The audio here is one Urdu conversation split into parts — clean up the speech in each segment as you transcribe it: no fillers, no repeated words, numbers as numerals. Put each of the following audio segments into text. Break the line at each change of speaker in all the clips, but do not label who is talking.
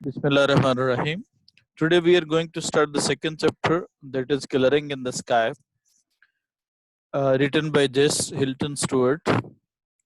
Bismillah ar-Rahman ar-Rahim. Today we are going to start the second chapter, that is Coloring in the Sky, written by Jess Hilton Stewart.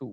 2.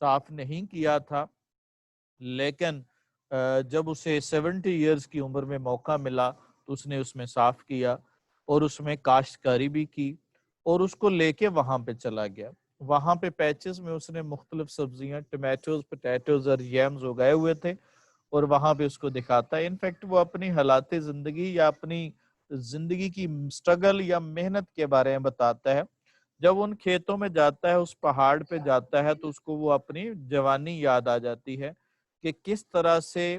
صاف نہیں کیا تھا، لیکن جب اسے 70 ایئرز کی عمر میں موقع ملا تو اس نے اس میں صاف کیا اور اس میں کاشتکاری بھی کی اور اس کو لے کے وہاں پہ چلا گیا. وہاں پہ پیچز میں اس نے مختلف سبزیاں، ٹمیٹوز، پوٹیٹوز اور یمز اگائے ہوئے تھے اور وہاں پہ اس کو دکھاتا ہے. انفیکٹ وہ اپنی حالات زندگی یا اپنی زندگی کی سٹرگل یا محنت کے بارے میں بتاتا ہے. جب ان کھیتوں میں جاتا ہے، اس پہاڑ پہ جاتا ہے، تو اس کو وہ اپنی جوانی یاد آ جاتی ہے کہ کس طرح سے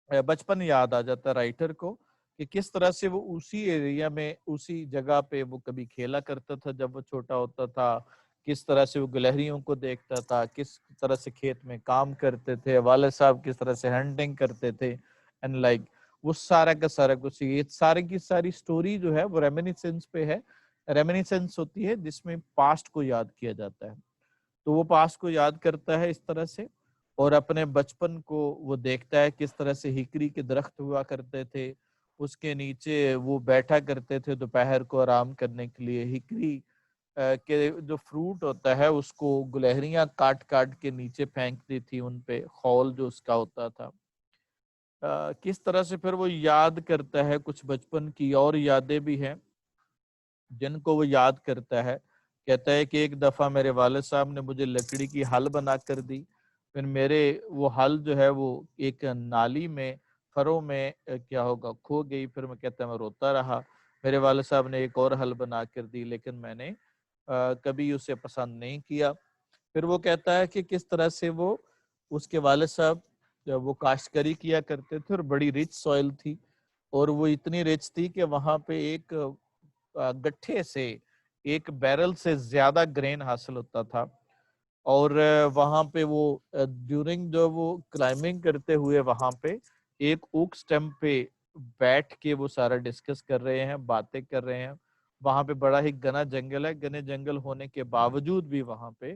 بچپن یاد آ جاتا ہے رائٹر کو کہ کس طرح سے وہ اسی ایریا میں، اسی جگہ پہ وہ کبھی کھیلا کرتا تھا جب وہ چھوٹا ہوتا تھا، کس طرح سے وہ گلہریوں کو دیکھتا تھا، کس طرح سے کھیت میں کام کرتے تھے، والد صاحب کس طرح سے ہنٹنگ کرتے تھے اینڈ لائک وہ سارا کا سارا کچھ. یہ سارے کی ساری سٹوری جو ہے وہ ریمینیسنس پہ ہے. ریمینیسنس ہوتی ہے جس میں پاسٹ کو یاد کیا جاتا ہے. تو وہ پاسٹ کو یاد کرتا ہے اس طرح سے اور اپنے بچپن کو وہ دیکھتا ہے کس طرح سے ہکری کے درخت ہوا کرتے تھے، اس کے نیچے وہ بیٹھا کرتے تھے دوپہر کو آرام کرنے کے لیے. ہکری کہ جو فروٹ ہوتا ہے اس کو گلہریاں کاٹ کاٹ کے نیچے پھینکتی تھی ان پہ، خول جو اس کا ہوتا تھا. کس طرح سے پھر وہ یاد کرتا ہے کچھ بچپن کی اور یادیں بھی ہیں جن کو وہ یاد کرتا ہے. کہتا ہے کہ ایک دفعہ میرے والد صاحب نے مجھے لکڑی کی ہل بنا کر دی، پھر میرے وہ ہل جو ہے وہ ایک نالی میں فروں میں کیا ہوگا کھو گئی. پھر میں کہتا ہے میں روتا رہا. میرے والد صاحب نے ایک اور ہل بنا کر دی لیکن میں نے کبھی اسے پسند نہیں کیا. پھر وہ کہتا ہے کہ کس طرح سے وہ اس کے والد صاحب جب وہ کاشتکاری کیا کرتے تھے اور بڑی رچ سوئل تھی اور وہ اتنی رچ تھی کہ وہاں پہ ایک گٹھے سے ایک بیرل سے زیادہ گرین حاصل ہوتا تھا. اور وہاں پہ وہ ڈیورنگ جو وہ کلائمبنگ کرتے ہوئے وہاں پہ ایک اوک سٹیمپ پہ بیٹھ کے وہ سارا ڈسکس کر رہے ہیں، باتیں کر رہے ہیں. وہاں پہ بڑا ہی گھنا جنگل ہے، گھنے جنگل ہونے کے باوجود بھی وہاں پہ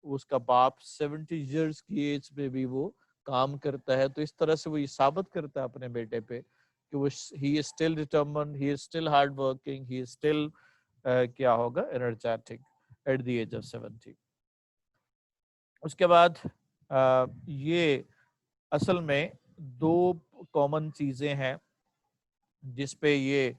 اس کا باپ 70 ایئرز کی ایج پہ بھی وہ کام کرتا ہے. تو اس طرح سے وہ یہ ثابت کرتا ہے اپنے بیٹے پہ کہ وہ he is still determined, he is still hard working, he is still کیا ہوگا energetic at the age of 70. اس کے بعد یہ اصل میں دو کامن چیزیں ہیں جس پہ یہ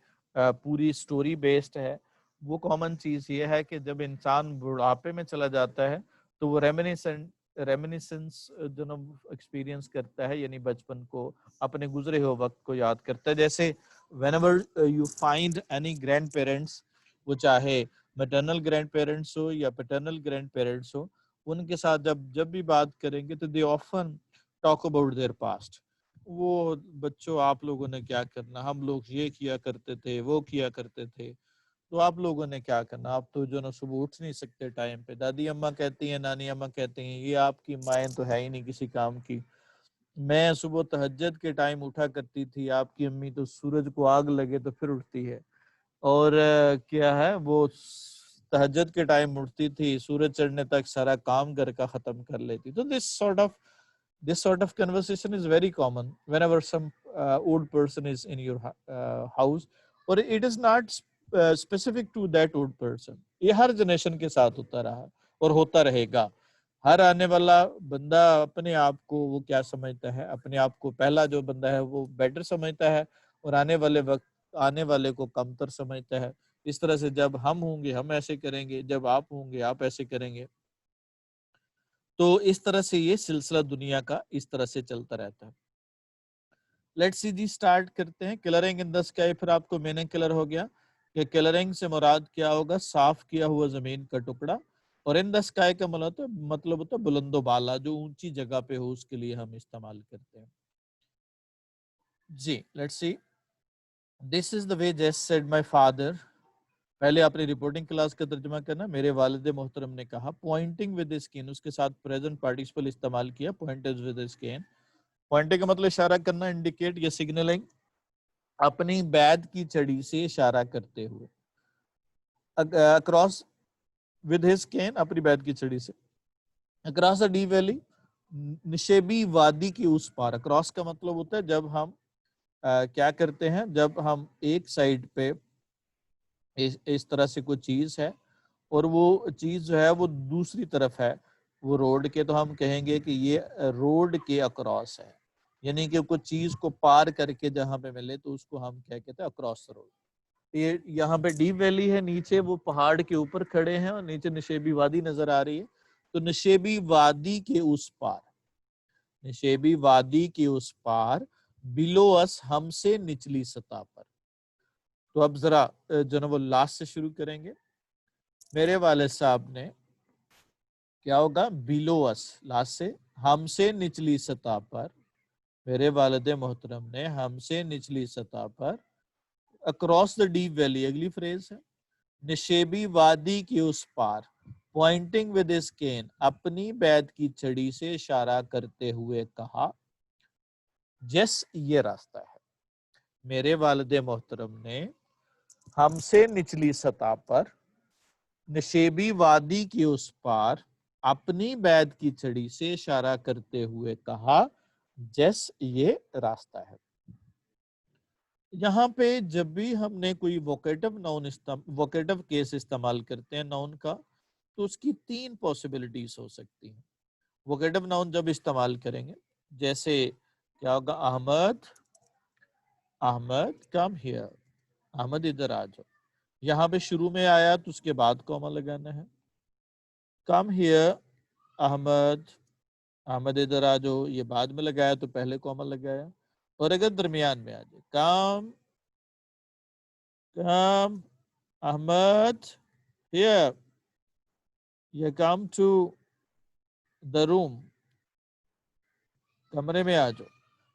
پوری سٹوری بیسڈ ہے. وہ کامن چیز یہ ہے کہ جب انسان بڑھاپے میں چلا جاتا ہے تو وہ ریمینیسنس جو نا ایکسپیرینس کرتا ہے، یعنی بچپن کو، اپنے گزرے ہوئے وقت کو یاد کرتا ہے. جیسے whenever you find any grandparents، وہ چاہے میٹرنل گرینڈ پیرنٹس ہو یا پیٹرنل گرینڈ پیرنٹس ہو، ان کے ساتھ جب بھی بات کریں گے تو they often talk about their past. وہ بچوں آپ لوگوں نے کیا کرنا، ہم لوگ یہ کیا کرتے تھے، وہ کیا کرتے تھے، تو آپ لوگوں نے کیا کرنا، آپ تو جو نا صبح اٹھ نہیں سکتے ٹائم پہ. دادی اماں کہتی ہیں، نانی اماں کہتی ہیں یہ آپ کی مائیں تو ہے ہی نہیں کسی کام کی. میں صبح تہجد کے ٹائم اٹھا کرتی تھی، آپ کی امی تو سورج کو آگ لگے تو پھر اٹھتی ہے. اور کیا ہے وہ تہجد کے ٹائم اٹھتی تھی، سورج چڑھنے تک سارا کام گھر کا ختم کر لیتی. تو this sort of conversation is very common whenever some old person is in your house, or it is not specific to that old person. یہ ہر جنریشن کے ساتھ ہوتا رہا اور ہوتا رہے گا. ہر آنے والا بندہ اپنے آپ کو وہ کیا سمجھتا ہے، اپنے آپ کو پہلا جو بندہ ہے وہ بیٹر سمجھتا ہے اور آنے والے کو کمتر سمجھتا ہے. اس طرح سے جب ہم ہوں گے ہم ایسے کریں گے، جب آپ ہوں گے آپ ایسے کریں گے. تو اس طرح سے یہ سلسلہ دنیا کا اس طرح سے چلتا رہتا ہے. لیٹس سی جی اسٹارٹ کرتے ہیں. کلرنگ ان دی اسکائی، پھر آپ کو میننگ کلر ہو گیا کہ کلرنگ سے مراد کیا ہوگا، صاف کیا ہوا زمین کا ٹکڑا. اور ان دی اسکائی کا مطلب ہوتا ہے بلند و بالا، جو اونچی جگہ پہ ہو اس کے لیے ہم استعمال کرتے ہیں. جی لیٹس سی. دس از دا وے جیس سیڈ مائی فادر. پہلے اپنی رپورٹنگ کلاس کا ترجمہ کرنا. میرے والد محترم نے کہا. پوائنٹنگ ود اسکین، اس کے ساتھ پریزنٹ پارٹیسپل استعمال کیا. پوائنٹنگ ود اسکین، پوائنٹنگ کا مطلب اشارہ کرنا، انڈیکیٹ یا سگنلنگ. اپنی بید کی چھڑی سے اشارہ کرتے ہوئے. اکراس ود ہز کین، اپنی بید کی چھڑی سے. اکراس اے ڈی ویلی، نشیبی وادی کی اس پار. اکراس کا مطلب ہوتا ہے جب ہم کیا کرتے ہیں، جب ہم ایک سائڈ پہ اس طرح سے کوئی چیز ہے اور وہ چیز جو ہے وہ دوسری طرف ہے، وہ روڈ کے تو ہم کہیں گے کہ یہ روڈ کے اکراس ہے، یعنی کہ کوئی چیز کو پار کر کے جہاں پہ ملے تو اس کو ہم کیا کہتے ہیں اکراس روڈ. یہ یہاں پہ ڈیپ ویلی ہے، نیچے وہ پہاڑ کے اوپر کھڑے ہیں اور نیچے نشیبی وادی نظر آ رہی ہے. تو نشیبی وادی کے اس پار، نشیبی وادی کے اس پار بلو اس ہم سے نچلی سطح پر. تو اب ذرا جو نا وہ لاسٹ سے شروع کریں گے. میرے والد صاحب نے کیا ہوگا بلو اس لاسٹ سے ہم سے نچلی سطح پر، میرے والد محترم نے ہم سے نچلی سطح پر اکراس دا ڈیپ ویلی اگلی فریز ہے، نشیبی وادی کے اس پار پوائنٹنگ ود ہز کین اپنی بیت کی چھڑی سے اشارہ کرتے ہوئے کہا جس یہ راستہ ہے. میرے والد محترم نے ہم سے نچلی سطح پر نشیبی وادی کی اس پار اپنی بیت کی چھڑی سے اشارہ کرتے ہوئے کہا جس یہ راستہ ہے. یہاں پہ جب بھی ہم نے کوئی ووکیٹو کیس استعمال کرتے ہیں ناؤن کا، تو اس کی 3 پاسبلٹیز ہو سکتی ہیں. ووکیٹو ناؤن جب استعمال کریں گے، جیسے کیا ہوگا احمد کم ہیئر، احمد ادھر آ جاؤ. یہاں پہ شروع میں آیا تو اس کے بعد کوما لگانا ہے. کم ہیئر احمد ادھر آ جاؤ، یہ بعد میں لگایا تو پہلے کوما لگایا. اور اگر درمیان میں آ جائے کم احمد ہیئر یا کم ٹو دا روم، کمرے میں آ جاؤ،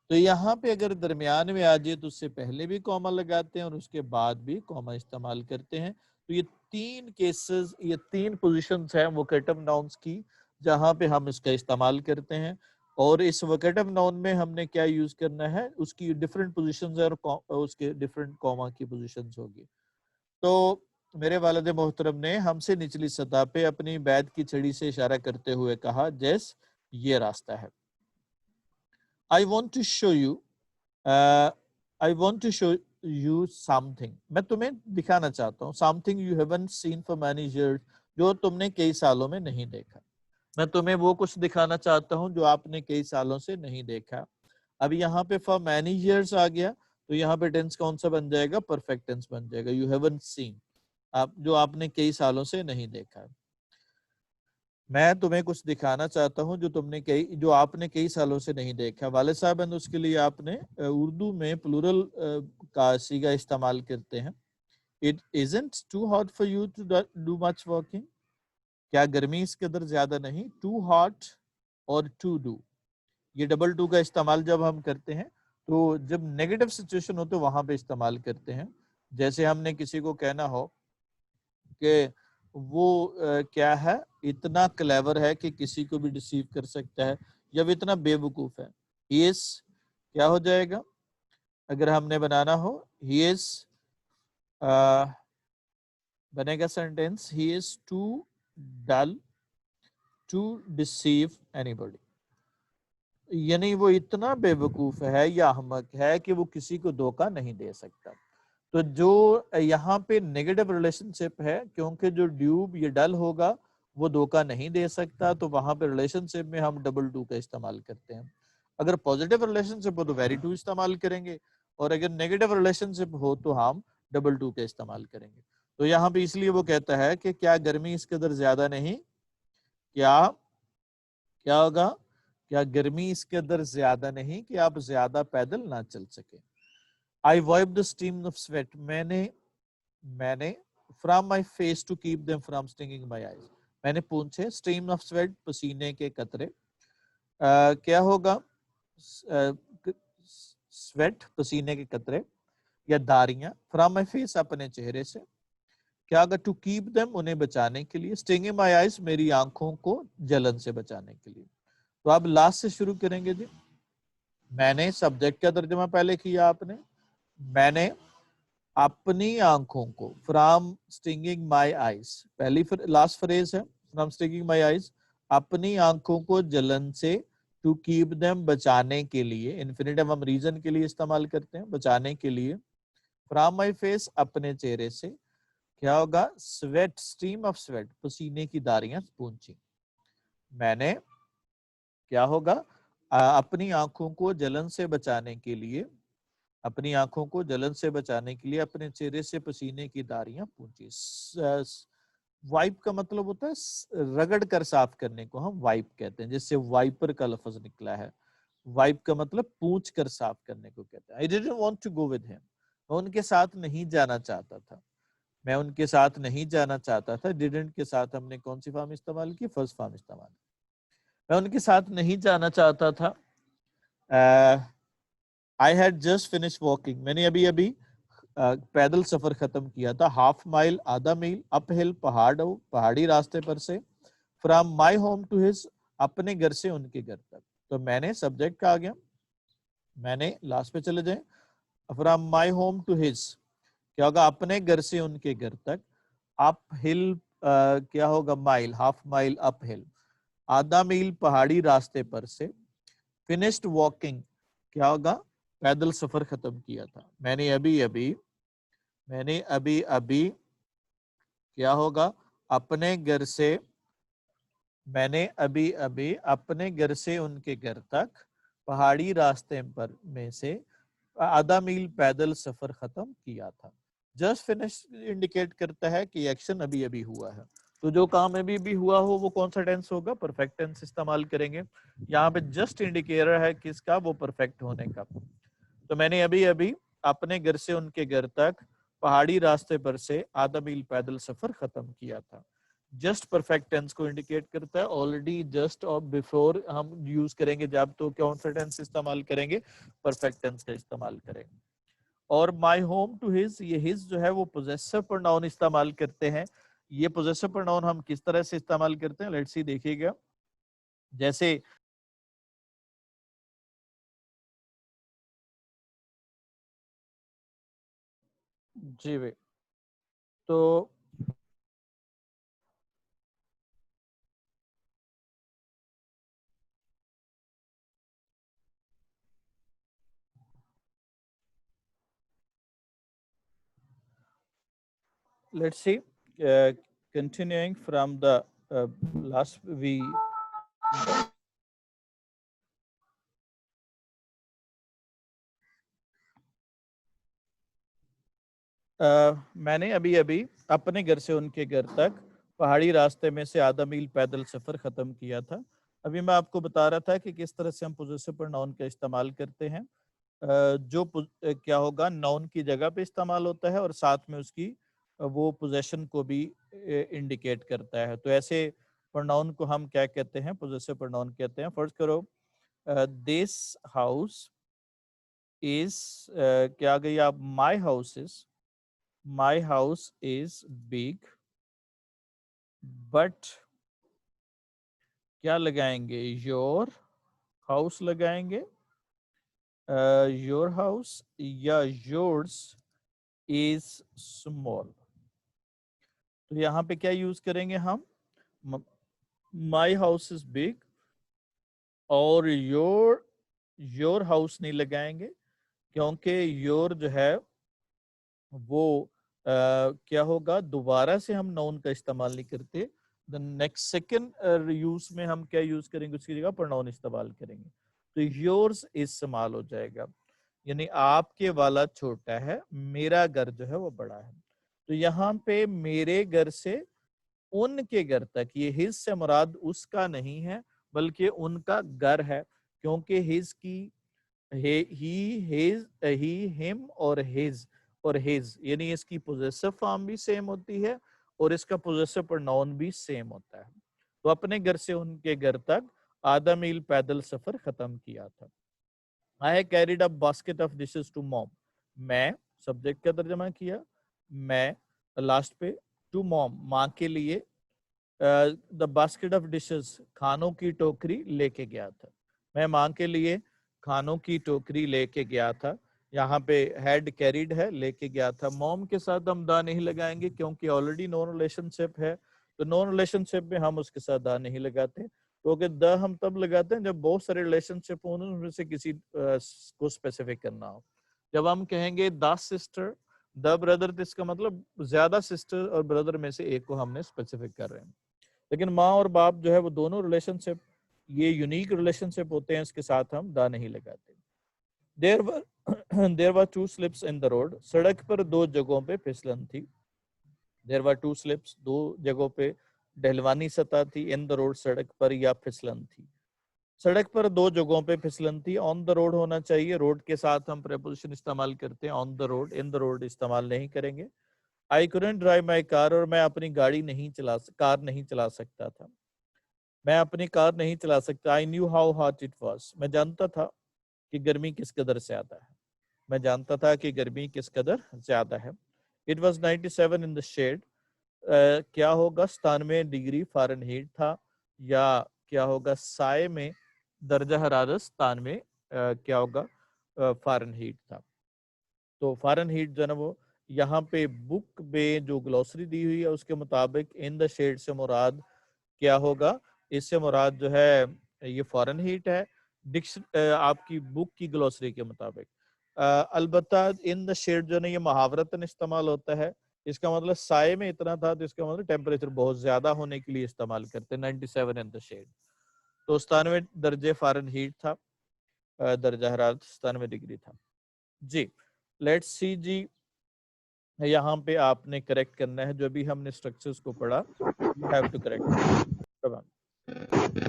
تو یہاں پہ اگر درمیان میں آ جائے تو اس سے پہلے بھی کوما لگاتے ہیں اور اس کے بعد بھی کوما استعمال کرتے ہیں. تو یہ 3 کیسز، یہ 3 پوزیشنز ہیں ووکیٹو ناؤنز کی جہاں پہ ہم اس کا استعمال کرتے ہیں. اور اس ووکیٹو ناؤن میں ہم نے کیا یوز کرنا ہے، اس کی ڈفرینٹ پوزیشنز ہیں اور اس کے ڈفرینٹ کوما کی پوزیشنز ہوگی. تو میرے والد محترم نے ہم سے نچلی سطح پہ اپنی بیت کی چھڑی سے اشارہ کرتے ہوئے کہا جیس یہ راستہ ہے. I want to show you something. میں تمہیں دکھانا چاہتا ہوں something you haven't seen for many years، جو تم نے کئی سالوں میں نہیں دیکھا. میں تمہیں وہ کچھ دکھانا چاہتا ہوں جو آپ نے کئی سالوں سے نہیں دیکھا. اب یہاں پہ for many years آ گیا تو یہاں پہ ٹینس کون سا بن جائے گا، پرفیکٹ ٹینس بن جائے گا. you haven't seen، جو آپ نے کئی سالوں سے نہیں دیکھا. میں تمہیں کچھ دکھانا چاہتا ہوں جو آپ نے کئی سالوں سے نہیں دیکھا. والد صاحب اس کے لیے آپ نے اردو میں پلورل کا صیغہ استعمال کرتے ہیں. It isn't too hot for you to do much walking. کیا گرمی اس کے قدر زیادہ نہیں. too hot اور to do، یہ ڈبل ٹو کا استعمال جب ہم کرتے ہیں تو جب نیگیٹو سچویشن ہو تو وہاں پہ استعمال کرتے ہیں. جیسے ہم نے کسی کو کہنا ہو کہ وہ کیا ہے، اتنا کلیور ہے کہ کسی کو بھی ڈیسیو کر سکتا ہے، یا وہ اتنا بے وقوف ہے. ہی از کیا ہو جائے گا اگر ہم نے بنانا ہو، ہی از بنے گا sentence he is too dull to deceive anybody, یعنی وہ اتنا بے وقوف ہے یا احمق ہے کہ وہ کسی کو دھوکہ نہیں دے سکتا. تو جو یہاں پہ نیگیٹو ریلیشن شپ ہے، کیونکہ جو ڈیوب یہ ڈل ہوگا وہ دھوکہ نہیں دے سکتا، تو وہاں پہ ریلیشن شپ میں ہم ڈبل ٹو کا استعمال کرتے ہیں. اگر پوزیٹو ریلیشن شپ ہو تو ویری ٹو استعمال کریں گے، اور اگر نیگیٹو ریلیشن شپ ہو تو ہم ڈبل ٹو کا استعمال کریں گے. تو یہاں پہ اس لیے وہ کہتا ہے کہ کیا گرمی اس قدر زیادہ نہیں، کیا ہوگا، کیا گرمی اس قدر زیادہ نہیں کہ آپ زیادہ پیدل نہ چل سکیں. I wiped the stream of sweat. میں نے from my face to keep them from stinging my eyes. میں نے پونچھے stream of sweat پسینے کے قطرے، کیا ہوگا sweat پسینے کے قطرے یا داریاں، from my face اپنے چہرے سے، کیا ہوگا to keep them انہیں بچانے کے لیے، stinging my eyes میری آنکھوں کو جلن سے بچانے کے لیے. تو اب لاسٹ سے شروع کریں گے. جی میں نے سبجیکٹ کا ترجمہ پہلے کیا آپ نے، میں نے اپنی آنکھوں کو فرام stinging my eyes، پہلی لاسٹ فریز ہے فرام stinging my eyes، اپنی آنکھوں کو جلن سے to keep them بچانے کے لیے، انفینیٹیو ہم ریزن کے لیے استعمال کرتے ہیں، بچانے کے لیے. فرام my face اپنے چہرے سے، کیا ہوگا sweat stream of sweat پسینے کی داریاں پونچھی. میں نے کیا ہوگا اپنی آنکھوں کو جلن سے بچانے کے لیے اپنی آنکھوں کو جلن سے بچانے کے لیے اپنے چہرے سے پسینے کی داریاں پونچھی. وائپ کا مطلب ہوتا ہے رگڑ کر صاف کرنے کو ہم وائپ کہتے ہیں, جس سے وائپر کا لفظ نکلا ہے. وائپ کا مطلب پونچھ کر صاف کرنے کو کہتے ہیں. I didn't want to go with him. میں ان کے ساتھ نہیں جانا چاہتا تھا. میں ان کے ساتھ نہیں جانا چاہتا تھا. didn't کے ساتھ ہم نے کون سی فارم استعمال کی؟ فرسٹ فارم استعمال. میں ان کے ساتھ نہیں جانا چاہتا تھا. I had just finished walking. میں نے ابھی پیدل سفر ختم کیا تھا. ہاف مائل آدھا میل اپ ہل پہاڑی راستے پر سے. From my home to his اپنے گھر سے ان کے گھر تک. تو میں نے سبجیکٹ کا آ گیا, میں نے لاسٹ پہ چلے جائیں. From my home to his کیا ہوگا؟ اپنے گھر سے ان کے گھر تک. اپ ہل کیا ہوگا؟ مائل, ہاف مائل اپ ہل, آدھا میل پہاڑی راستے پر سے. فنشڈ واکنگ کیا ہوگا؟ پیدل سفر ختم کیا تھا. میں نے ابھی کیا ہوگا؟ اپنے گھر سے میں نے ابھی اپنے گھر سے ان کے گھر تک پہاڑی راستے پر میں سے آدھا میل پیدل سفر ختم کیا تھا. جسٹ فنش انڈیکیٹ کرتا ہے کہ ایکشن ابھی ہوا ہے. تو جو کام ابھی ہوا ہو وہ کون سا ٹینس ہوگا؟ پرفیکٹ ٹینس استعمال کریں گے. یہاں پہ جسٹ انڈیکیٹر ہے کس کا؟ وہ پرفیکٹ ہونے کا. تو میں نے ابھی اپنے گھر سے ان کے گھر تک پہاڑی راستے پر سے آدھا میل پیدل سفر ختم کیا تھا. جسٹ پرفیکٹ ٹینس کو انڈیکیٹ کرتا ہے. آلریڈی جسٹ اور بیفور ہم یوز کریں گے جب تو کون سا ٹینس استعمال کریں گے؟ پرفیکٹ ٹینس کا استعمال کریں گے. اور مائی ہوم ٹو ہز, یہ ہز جو ہے وہ پوزیسو پروناؤن استعمال کرتے ہیں. یہ پوزیسو پروناؤن ہم کس طرح سے استعمال کرتے ہیں؟ لیٹس سی, دیکھیے گا. جیسے جی بھائی, تو let's see, continuing from the last we میں نے ابھی اپنے گھر سے ان کے گھر تک پہاڑی راستے میں سے آدھا میل پیدل سفر ختم کیا تھا. ابھی میں آپ کو بتا رہا تھا کہ کس طرح سے ہم پوزیسو پروناؤن کا استعمال کرتے ہیں. جو کیا ہوگا؟ ناؤن کی جگہ پہ استعمال ہوتا ہے اور ساتھ میں اس کی وہ پوزیشن کو بھی انڈیکیٹ کرتا ہے. تو ایسے پروناؤن کو ہم کیا کہتے ہیں؟ پوزیسو پروناؤن کہتے ہیں. فرض کرو دس ہاؤس از کیا گئی آپ؟ my house is big but کیا لگائیں گے؟ your house لگائیں گے. your house یا yours is small. تو یہاں پہ کیا یوز کریں گے ہم؟ my house is big اور your house نہیں لگائیں گے, کیونکہ your جو ہے وہ کیا ہوگا؟ دوبارہ سے ہم نون کا استعمال نہیں کرتے. نیکسٹ سیکنڈ یوز میں ہم کیا یوز کریں گے؟ اس کی جگہ پروناؤن استعمال کریں گے. تو یورز استعمال ہو جائے گا, یعنی آپ کے والا چھوٹا ہے, میرا گھر جو ہے وہ بڑا ہے. تو یہاں پہ میرے گھر سے ان کے گھر تک, یہ ہز سے مراد اس کا نہیں ہے بلکہ ان کا گھر ہے, کیونکہ ہز کی ہی ہم اور ہز یعنی اس کی پوزیسو فارم بھی سیم ہوتی ہے اور اس کا پوزیسو پروناؤن بھی سیم ہوتا ہے. تو اپنے گھر سے ان کے گھر تک آدھا میل پیدل سفر ختم کیا تھا. I carried a basket of dishes to mom. میں سبجیکٹ کا ترجمہ کیا, میں لاسٹ پہ ٹو موم ماں کے لیے the basket of dishes کھانوں کی ٹوکری لے کے گیا تھا. میں ماں کے لیے کھانوں کی ٹوکری لے کے گیا تھا. یہاں پہ ہیڈ کیریڈ ہے, لے کے گیا تھا. موم کے ساتھ ہم دا نہیں لگائیں گے کیونکہ آلریڈی نون ریلیشن شپ ہے. تو نون ریلیشن شپ میں ہم اس کے ساتھ دا نہیں لگاتے, کیونکہ دا ہم تب لگاتے ہیں جب بہت سارے ریلیشن شپ ہوں ان میں سے کسی کو اسپیسیفک کرنا ہو. جب ہم کہیں گے دا سسٹر دا بردر, تو اس کا مطلب زیادہ سسٹر اور بردر میں سے ایک کو ہم نے اسپیسیفک کر رہے ہیں. لیکن ماں اور باپ جو ہے وہ دونوں ریلیشن شپ یہ یونیک ریلیشن شپ ہوتے ہیں، اس کے ساتھ ہم دا نہیں لگاتے. there were two slips in the road. سڑک پر دو جگہوں پہ پھسلن تھی. there were two slips دو جگہوں پہ ڈھلوانی سطح تھی. in the road سڑک پر یا پھسلن تھی. سڑک پر دو جگہوں پہ پھسلن تھی. آن دا روڈ ہونا چاہیے. روڈ کے ساتھ ہم پریپوزیشن استعمال کرتے ہیں آن the road. In the road استعمال نہیں کریں گے. I couldn't drive my car اور میں اپنی گاڑی کار نہیں چلا سکتا تھا. میں اپنی کار نہیں چلا سکتا. I knew how hot it was. میں جانتا تھا کہ گرمی کس قدر زیادہ ہے. میں جانتا تھا کہ گرمی کس قدر زیادہ ہے. It was 97 in the shade. کیا ہوگا 97 ڈگری فارن ہیٹ تھا، یا کیا ہوگا سائے میں درجہ حرارت 97 کیا ہوگا فارن ہیٹ تھا. تو فارن ہیٹ جو ہے نا وہ یہاں پہ بک میں جو گلوسری دی ہوئی ہے اس کے مطابق ان دا شیڈ سے مراد کیا ہوگا، اس سے مراد جو ہے یہ فارن ہیٹ ہے آپ کی بک کی گلوسری کے مطابق. البتہ ان دا شیڈ جو ہے نا یہ محاورتاً استعمال ہوتا ہے. اس کا مطلب سائے میں اتنا تھا تو اس کا مطلب ٹیمپریچر بہت زیادہ ہونے کے لیے استعمال کرتے ہیں. 97 ان دا شیڈ تو 97 درجے فارن ہیٹ تھا، درجہ حرارت 97 ڈگری تھا. جی لیٹس سی جی یہاں پہ آپ نے کریکٹ کرنا ہے جو بھی ہم نے اسٹرکچرز کو پڑھا. You have to correct.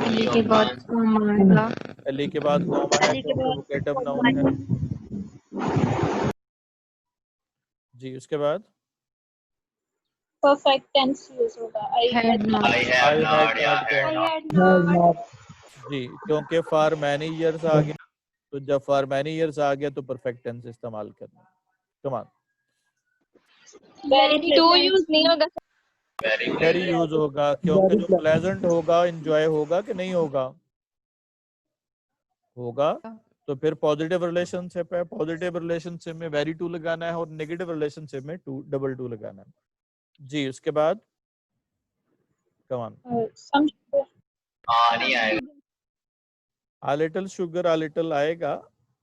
Ali کے بعد کوما آئے گا.
علی کے بعد کوما ہے کیونکہ ووکیٹب ناؤن ہے. جی اس کے بعد
perfect tense use ہوگا. I had not.
جی کیونکہ فار مینی ایئرس آ گیا تو جب فار مینی ایئرس آ گیا تو پرفیکٹ ٹینس استعمال کرنا. کم آن
تو use نہیں ہوگا.
ویری یوز ہوگا کیونکہ جو پلیزنٹ ہوگا انجوائے ہوگا کہ نہیں ہوگا، ہوگا. تو پھر پوزیٹیو ریلیشن شپ ہے. پوزیٹیو ریلیشن شپ میں ویری ٹو لگانا ہے اور نیگیٹو ریلیشن شپ میں ڈبل ٹو لگانا ہے. جی اس کے بعد کم آن
some
a little sugar a little آئے گا،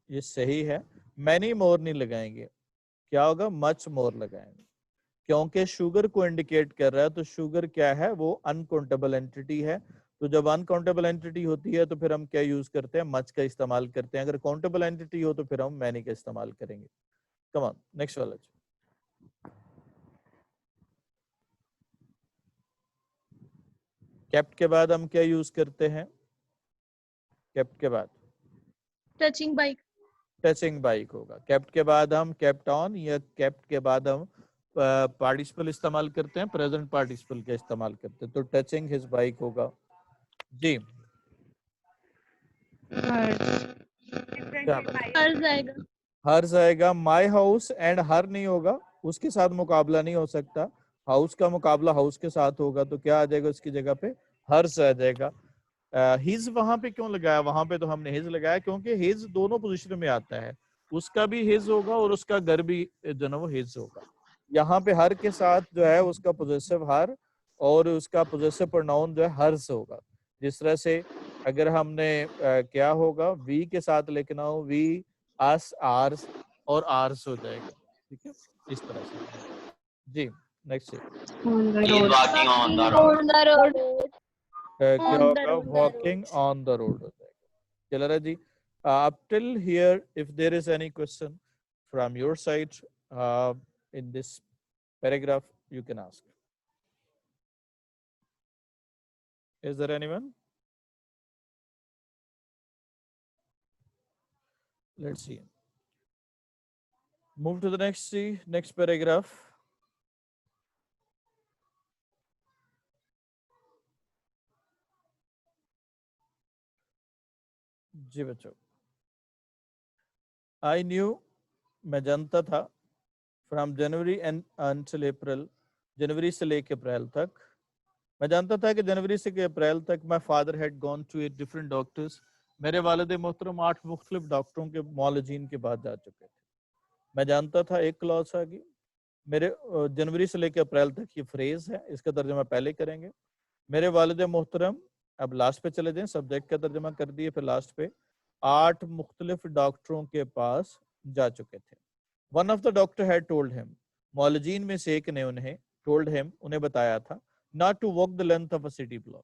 یہ صحیح ہے. many more نہیں لگائیں گے. کیا ہوگا much more لگائیں گے کیونکہ شوگر کو انڈیکیٹ کر رہا ہے. تو شوگر کیا ہے وہ انکاؤنٹیبل اینٹی ہے. تو جب انکاؤنٹیبل اینٹی ہوتی ہے تو پھر ہم کیا یوز کرتے ہیں، مچ کا استعمال کرتے ہیں. اگر کاؤنٹیبل اینٹی ہو تو پھر ہم مینی کا استعمال کریں گے. کم آن نیکسٹ والا. کیپٹ کے بعد ہم کیا یوز کرتے ہیں، کیپٹ کے بعد
touching bike.
ٹچنگ بائک ہوگا. کیپٹ کے بعد ہم کیپٹ آن یا کیپٹ کے بعد ہم پارٹیسپل استعمال کرتے ہیں، پریزنٹ پارٹیسپل کا استعمال کرتے ہیں. تو ٹچنگ ہز بائک ہوگا. جی ہر جائے گا. مائی ہاؤس اینڈ ہر نہیں ہوگا، اس کے ساتھ مقابلہ نہیں ہو سکتا. ہاؤس کا مقابلہ ہاؤس کے ساتھ ہوگا تو کیا آ جائے گا اس کی جگہ پہ ہرز آ جائے گا. ہز وہاں پہ کیوں لگایا، وہاں پہ تو ہم نے ہز لگایا کیونکہ ہز دونوں پوزیشن میں آتا ہے. اس کا بھی ہز ہوگا اور اس کا گھر بھی جو ہے وہ ہز ہوگا. یہاں پہ ہر کے ساتھ جو ہے اس کا پوزیسو ہر اور اس کا پوزیسو پروناؤن جو ہے ہرز ہوگا. جس طرح سے اگر ہم نے کیا ہوگا وی کے ساتھ لکھنا ہو وی اس آرس اور آرس ہو جائے گا. ٹھیک ہے اس طرح سے. جی نیکسٹ کیا ہوگا واکنگ آن دا روڈ ہو جائے گا. چل رہا جی. up till here if there is any question from your side in this paragraph you can ask. Is there anyone? Let's see. Move to the next paragraph. جی بچوں I knew میں جانتا تھا from January until April جنوری سے لے کے اپریل تک. میں جانتا تھا کہ جنوری سے کہ اپریل تک my father had gone to 8 different doctors. میرے والد محترم 8 مختلف ڈاکٹروں کے معالجین کے بعد جا چکے تھے. میں جانتا تھا ایک کلاس آ گئی. میرے جنوری سے لے کے اپریل تک یہ فریز ہے، اس کا ترجمہ پہلے کریں گے. میرے والد محترم اب لاسٹ پہ چلے جائیں، سبجیکٹ کا ترجمہ کر دیے پھر لاسٹ پہ 8 مختلف ڈاکٹروں کے پاس جا چکے تھے. One of the doctor had told him معالجین میں سے ایک نے انہیں told him انہیں بتایا تھا not to walk the length of a city block,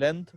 length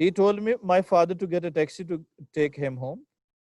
He told me my father to get a taxi to take him home.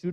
to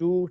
to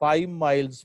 5 miles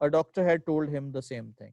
a doctor had told him the same thing,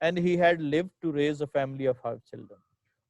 And he had lived to raise a family of 5 children.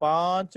5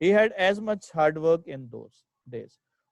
He had as much hard work in those days.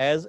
as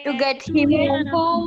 To get him home.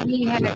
He had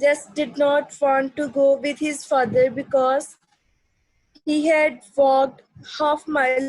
Just did not want to go with his father because he had walked half mile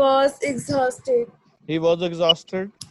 was exhausted.
He was exhausted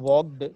walked,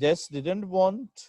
Jess didn't want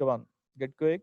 Come on, get quick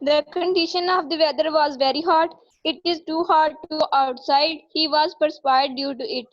The condition of the weather was very hot. It is too hot to go outside. He was perspired due to it.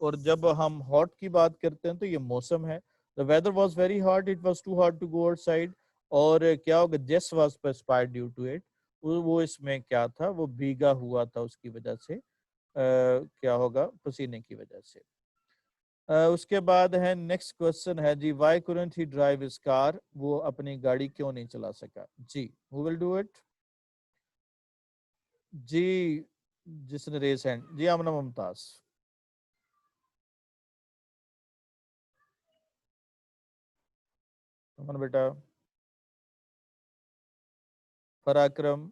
اور جب ہم ہاٹ کی بات کرتے ہیں تو یہ موسم ہے. The weather was very hot, it was too hot to go outside. اور کیا ہوگا, Jess was perspired due to it. وہ اس میں کیا تھا, وہ بھیگا ہوا تھا اس کی وجہ سے, کیا ہوگا, پسینے کی وجہ سے. اس کے بعد ہے نیکسٹ کوسچن ہے جی, why couldn't he drive his car? وہ اپنی گاڑی کیوں نہیں چلا سکا؟ جی, who will do it؟ جی, جس نے ریس ہینڈ, جی آمنہ ممتاز. امن بیٹا, فراکرم.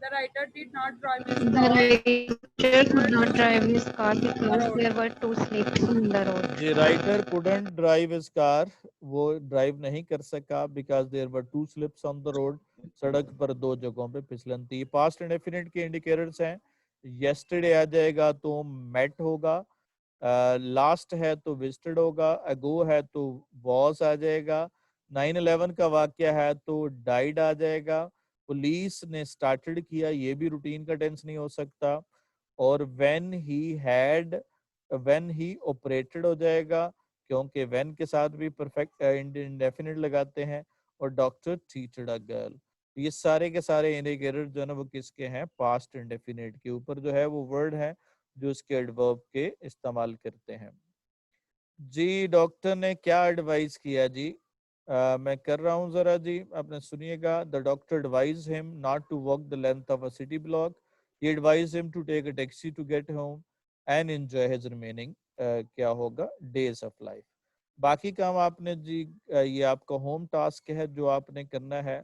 The writer did not drive his
The
car.
writer could not drive his car because there were two slips in the road.
The writer couldn't drive his car. وہ ڈرائیو نہیں کر سکا because there were two slips on the road. سڑک پر دو جگہوں پہ پھسلن تھی. پاسٹ انڈیفینٹ کے انڈیکیٹرز ہیں. yesterday آ جائے گا تو met ہوگا, لاسٹ ہے تو visited ہوگا, ago ہے تو was آ جائے گا, 9/11 کا واقعہ ہے تو died آ جائے گا, پولیس نے started کیا, یہ بھی روٹین کا ٹینس نہیں ہو سکتا, اور when he operated ہو جائے گا کیونکہ when کے ساتھ بھی پرفیکٹ انڈیفینٹ لگاتے ہیں, اور ڈاکٹر treated a girl. یہ سارے کے سارے انڈیکیٹر جو ہے نا وہ کس کے ہیں, پاسٹ انڈیفینٹ کے اوپر جو ہے وہ ورڈ ہے جو اس کے ایڈورب کے استعمال کرتے ہیں. جی ڈاکٹر نے کیا ایڈوائز کیا جی, میں کر رہا ہوں ذرا جی, آپ نے سنیے گا. The doctor advised him not to walk the length of a city block. He advised him to take a taxi to get home and enjoy his remaining کیا ہوگا days of life. باقی کام آپ نے جی, یہ آپ کا ہوم ٹاسک ہے جو آپ نے کرنا ہے.